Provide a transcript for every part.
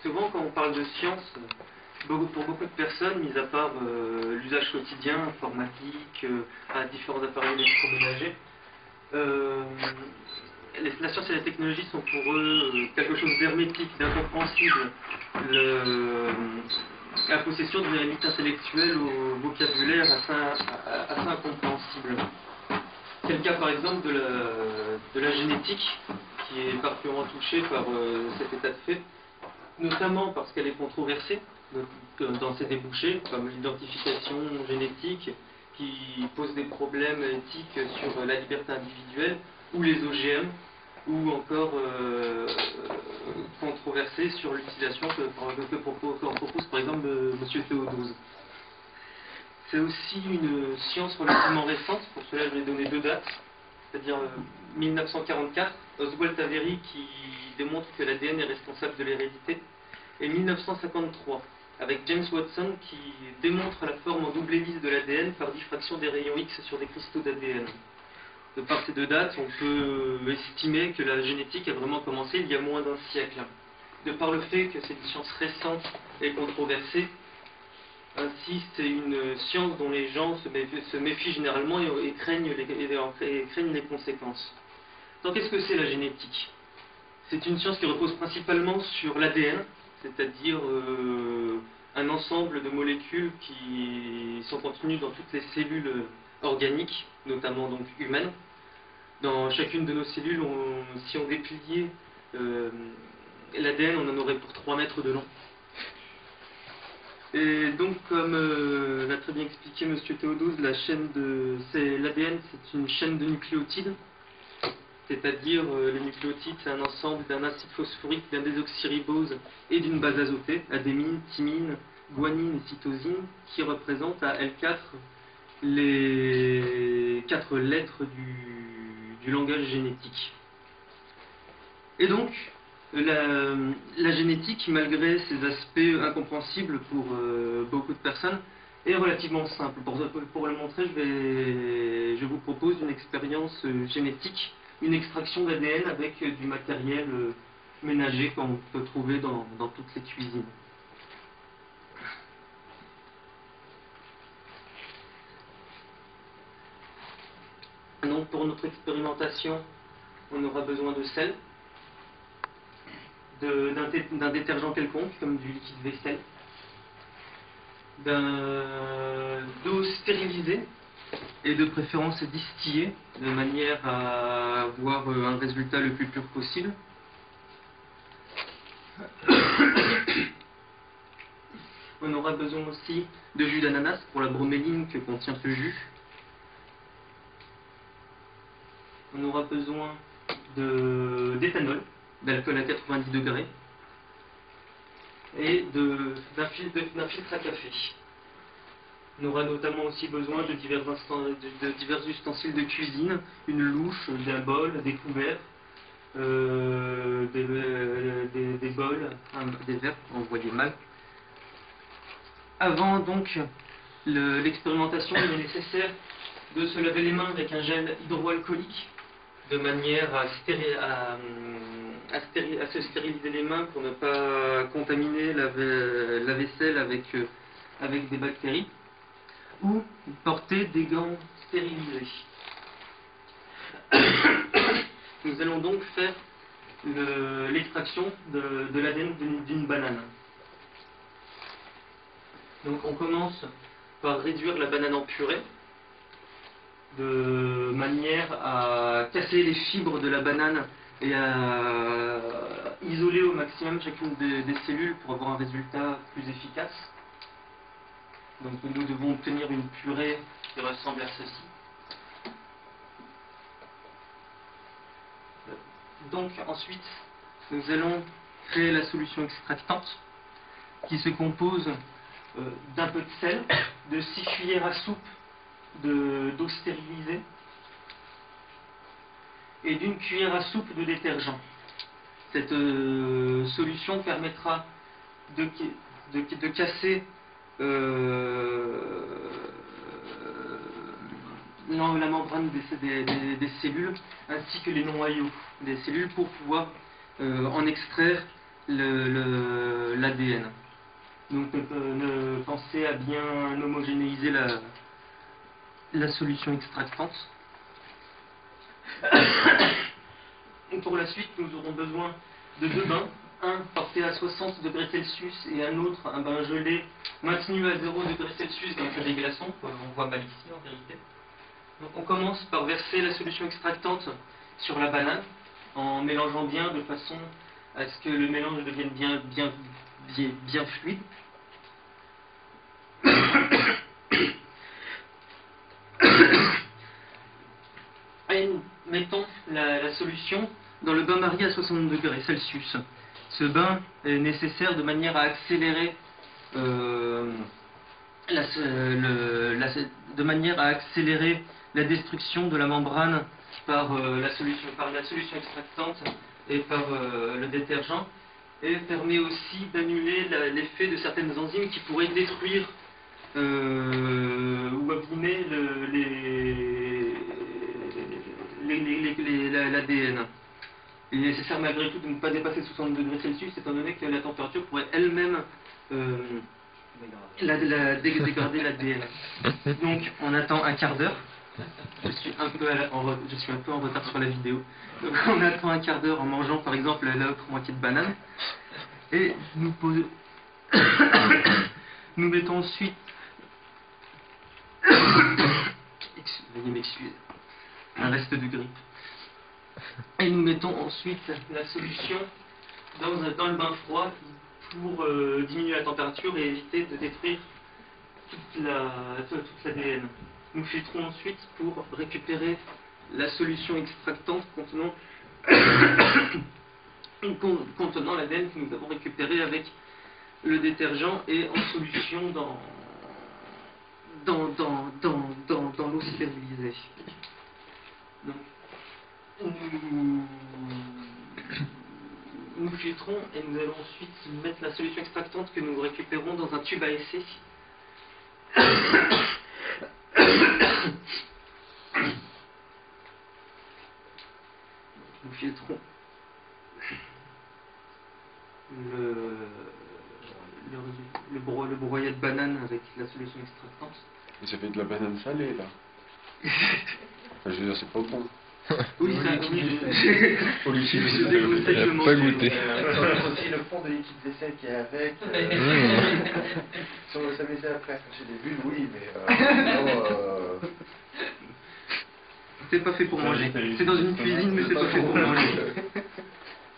Souvent, quand on parle de science, pour beaucoup de personnes, mis à part l'usage quotidien, informatique, à différents appareils électroménagers, la science et la technologie sont pour eux quelque chose d'hermétique, d'incompréhensible, la possession d'une élite intellectuelle au vocabulaire assez incompréhensible. C'est le cas par exemple de la génétique, qui est particulièrement touchée par cet état de fait, notamment parce qu'elle est controversée dans ses débouchés, comme l'identification génétique, qui pose des problèmes éthiques sur la liberté individuelle, ou les OGM, ou encore controversée sur l'utilisation que propose par exemple M. Théodose. C'est aussi une science relativement récente, pour cela je vais donner deux dates, c'est-à-dire 1944, Oswald Avery qui démontre que l'ADN est responsable de l'hérédité, et 1953, avec James Watson qui démontre la forme en double hélice de l'ADN par diffraction des rayons X sur des cristaux d'ADN. De par ces deux dates, on peut estimer que la génétique a vraiment commencé il y a moins d'un siècle. De par le fait que c'est une science récente et controversée, ainsi c'est une science dont les gens se méfient généralement et craignent les conséquences. Donc qu'est-ce que c'est la génétique? C'est une science qui repose principalement sur l'ADN, c'est-à-dire un ensemble de molécules qui sont contenues dans toutes les cellules organiques, notamment donc humaines. Dans chacune de nos cellules, si on dépliait l'ADN, on en aurait pour 3 mètres de long. Et donc, comme l'a très bien expliqué M. Théodose, l'ADN c'est une chaîne de nucléotides. C'est-à-dire les nucléotides, c'est un ensemble d'un acide phosphorique, d'un désoxyribose et d'une base azotée, adémine, thymine, guanine et cytosine, qui représentent à L4 les 4 lettres du langage génétique. Et donc, la génétique, malgré ses aspects incompréhensibles pour beaucoup de personnes, est relativement simple. Pour le montrer, je vous propose une expérience génétique, une extraction d'ADN avec du matériel ménager qu'on peut trouver dans toutes les cuisines. Donc pour notre expérimentation, on aura besoin de sel, d'un détergent quelconque, comme du liquide vaisselle, d'eau stérilisée, et de préférence distillée, de manière à avoir un résultat le plus pur possible. On aura besoin aussi de jus d'ananas pour la broméline que contient ce jus. On aura besoin d'éthanol, d'alcool à 90 degrés, et d'un filtre à café. On aura notamment aussi besoin de divers ustensiles de cuisine, une louche, un bol, des couverts, des bols, des verres, on voyait mal. Avant donc l'expérimentation, il est nécessaire de se laver les mains avec un gel hydroalcoolique, de manière à se stériliser les mains pour ne pas contaminer la vaisselle avec des bactéries, ou porter des gants stérilisés. Nous allons donc faire l'extraction de l'ADN d'une banane. Donc on commence par réduire la banane en purée, de manière à casser les fibres de la banane et à isoler au maximum chacune des cellules pour avoir un résultat plus efficace. Donc nous devons obtenir une purée qui ressemble à ceci. Donc ensuite, nous allons créer la solution extractante qui se compose d'un peu de sel, de 6 cuillères à soupe d'eau stérilisée et d'une cuillère à soupe de détergent. Cette solution permettra de casser la membrane des cellules ainsi que les noyaux des cellules pour pouvoir en extraire l'ADN. Donc pensez à bien homogénéiser la solution extractante. Et pour la suite, nous aurons besoin de 2 bains, un porté à 60 degrés Celsius et un autre, un bain gelé, maintenu à 0 degrés Celsius dans des glaçons, comme on voit mal ici en vérité. Donc on commence par verser la solution extractante sur la banane, en mélangeant bien de façon à ce que le mélange devienne bien fluide. Et nous mettons la solution dans le bain marié à 60 degrés Celsius. Ce bain est nécessaire de manière à accélérer la destruction de la membrane par la solution extractante et par le détergent, et permet aussi d'annuler l'effet de certaines enzymes qui pourraient détruire ou abîmer l'ADN. Il est nécessaire malgré tout de ne pas dépasser 60 degrés Celsius, étant donné que la température pourrait elle-même dégrader l'ADN. Donc on attend un quart d'heure. Je suis un peu en retard sur la vidéo. Donc on attend un quart d'heure en mangeant par exemple l'autre moitié de banane. Et nous mettons ensuite... Veuillez m'excuser. Un reste de grippe. Et nous mettons ensuite la solution dans le bain froid pour diminuer la température et éviter de détruire toute l'ADN. Nous filtrons ensuite pour récupérer la solution extractante contenant l'ADN que nous avons récupéré avec le détergent et en solution dans l'eau stérilisée. Donc, nous filtrons et nous allons ensuite mettre la solution extractante que nous récupérons dans un tube à essai. Nous filtrons le broyat de banane avec la solution extractante. Et ça fait de la banane salée là. Enfin, je veux dire, c'est pas bon. Oui, ça, oui, je pas goûté. Aussi le fond de liquide vaisselle qui est avec. Si on veut s'amuser après à chercher des bulles, oui, mais c'est pas fait pour manger. C'est dans une cuisine, mais c'est pas fait pour manger.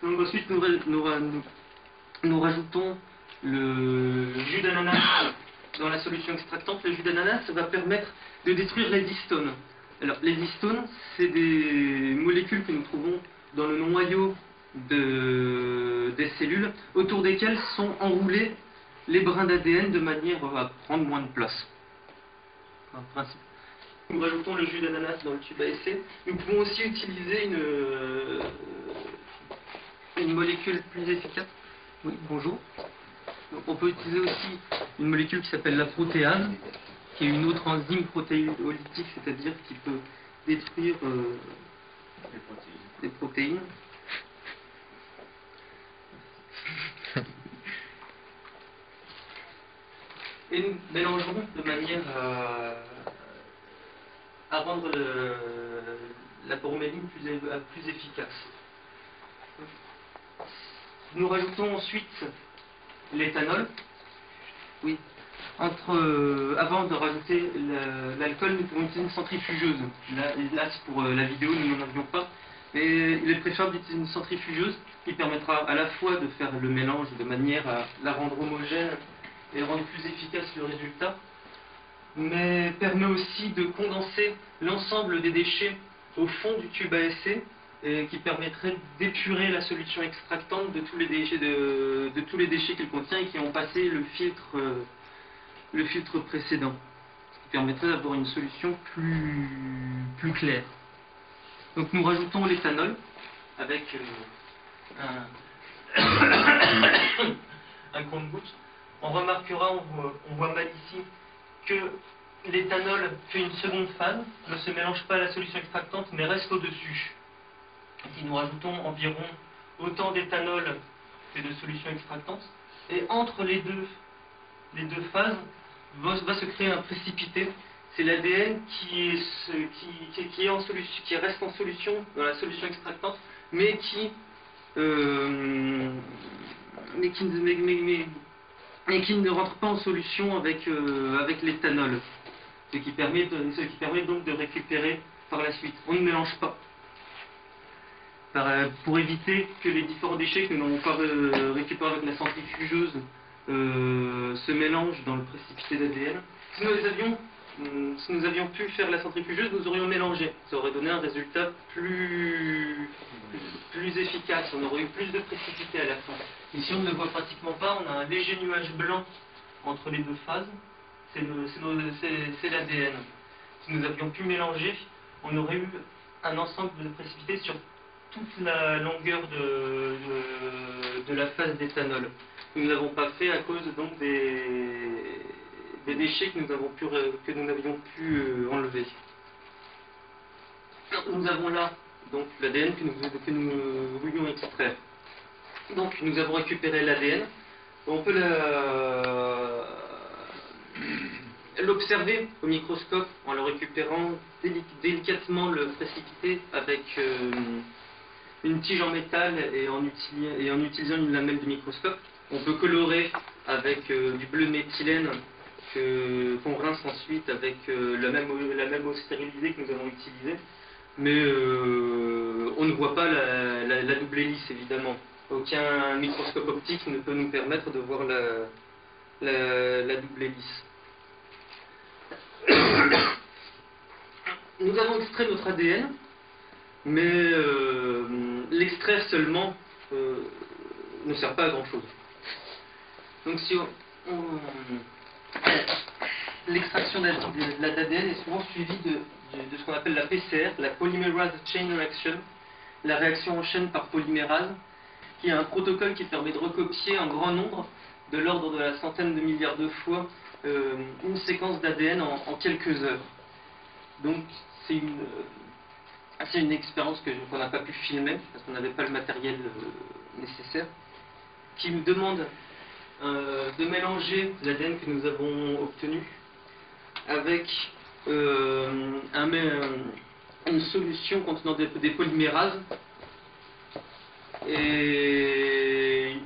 Donc ensuite, nous rajoutons le jus d'ananas dans la solution extractante. Le jus d'ananas va permettre de détruire les histones. Alors, les histones, c'est des molécules que nous trouvons dans le noyau des cellules, autour desquelles sont enroulés les brins d'ADN de manière à prendre moins de place. En principe. Nous rajoutons le jus d'ananas dans le tube à essai. Nous pouvons aussi utiliser une molécule plus efficace. Oui, bonjour. Donc, on peut utiliser aussi une molécule qui s'appelle la protéase, qui est une autre enzyme protéolytique, c'est-à-dire qui peut détruire les protéines. Et nous mélangerons de manière à rendre la broméline plus efficace. Nous rajoutons ensuite l'éthanol. Oui. Avant de rajouter l'alcool, nous pouvons utiliser une centrifugeuse. Là pour la vidéo, nous n'en avions pas. Et il est préférable d'utiliser une centrifugeuse qui permettra à la fois de faire le mélange de manière à la rendre homogène et rendre plus efficace le résultat, mais permet aussi de condenser l'ensemble des déchets au fond du tube à essai, et qui permettrait d'épurer la solution extractante de tous les déchets qu'il contient et qui ont passé le filtre précédent, ce qui permettrait d'avoir une solution plus claire. Donc nous rajoutons l'éthanol avec un compte-gouttes. On remarquera, on voit mal ici, que l'éthanol fait une seconde phase, ne se mélange pas à la solution extractante mais reste au-dessus. Si nous rajoutons environ autant d'éthanol que de solution extractante. Et entre les deux phases va se créer un précipité. C'est l'ADN qui reste en solution dans la solution extractante, mais qui ne rentre pas en solution avec l'éthanol, ce qui permet donc de récupérer par la suite. On ne mélange pas. Pour éviter que les différents déchets que nous n'avons pas récupérés avec la centrifugeuse se mélangent dans le précipité d'ADN. Si nous avions pu faire la centrifugeuse, nous aurions mélangé. Ça aurait donné un résultat plus efficace. On aurait eu plus de précipité à la fin. Ici, on ne le voit pratiquement pas. On a un léger nuage blanc entre les deux phases. C'est l'ADN. Si nous avions pu mélanger, on aurait eu un ensemble de précipité sur toute la longueur de la phase d'éthanol. Nous ne l'avons pas fait à cause donc des déchets que nous n'avions pu enlever. Nous avons là donc l'ADN que nous voulions extraire. Donc nous avons récupéré l'ADN. On peut l'observer au microscope en le récupérant délicatement le précipité avec une tige en métal et en utilisant une lamelle de microscope. On peut colorer avec du bleu méthylène qu'on rince ensuite avec la même eau stérilisée que nous avons utilisée. Mais on ne voit pas la double hélice, évidemment. Aucun microscope optique ne peut nous permettre de voir la double hélice. Nous avons extrait notre ADN, mais l'extraire seulement ne sert pas à grand chose. Donc si l'extraction d'ADN est souvent suivie de ce qu'on appelle la PCR, la Polymerase Chain Reaction, la réaction en chaîne par polymérase, qui est un protocole qui permet de recopier en grand nombre, de l'ordre de la centaine de milliards de fois, une séquence d'ADN en quelques heures. Donc c'est une expérience qu'on n'a pas pu filmer, parce qu'on n'avait pas le matériel nécessaire, qui nous demande de mélanger l'ADN que nous avons obtenu avec une solution contenant des polymérases et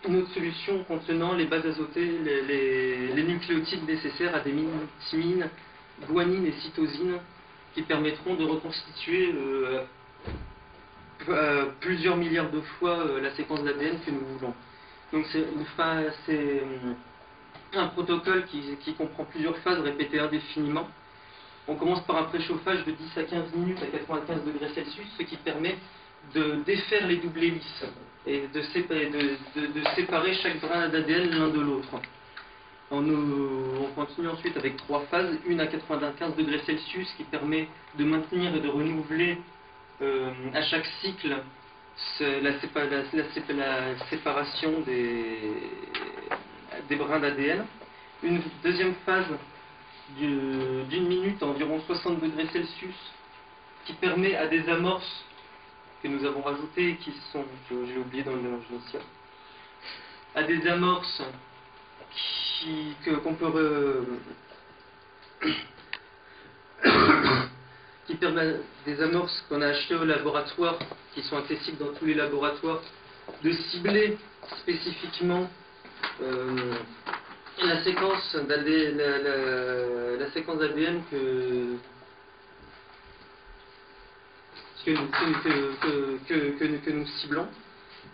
une autre solution contenant les bases azotées, les nucléotides nécessaires, adénine, guanine et cytosine, qui permettront de reconstituer plusieurs milliards de fois la séquence d'ADN que nous voulons. Donc c'est un protocole qui comprend plusieurs phases répétées indéfiniment. On commence par un préchauffage de 10 à 15 minutes à 95 degrés Celsius, ce qui permet de défaire les doubles hélices et de séparer chaque brin d'ADN l'un de l'autre. On continue ensuite avec 3 phases, une à 95 degrés Celsius qui permet de maintenir et de renouveler à chaque cycle la séparation des brins d'ADN. Une deuxième phase d'une minute à environ 60 degrés Celsius qui permet à des amorces que nous avons rajoutées et que j'ai oublié dans le mélange initial, à des amorces qu'on peut qui permet des amorces qu'on a achetées au laboratoire, qui sont accessibles dans tous les laboratoires, de cibler spécifiquement la séquence d'ADN que nous ciblons,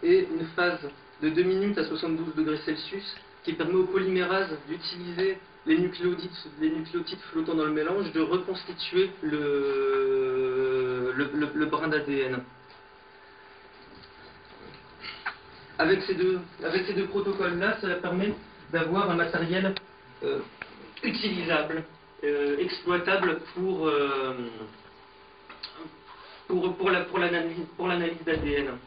et une phase de 2 minutes à 72 degrés Celsius qui permet aux polymérases d'utiliser les nucléotides flottant dans le mélange, de reconstituer le brin d'ADN. Avec ces deux protocoles-là, ça permet d'avoir un matériel utilisable, exploitable pour l'analyse d'ADN.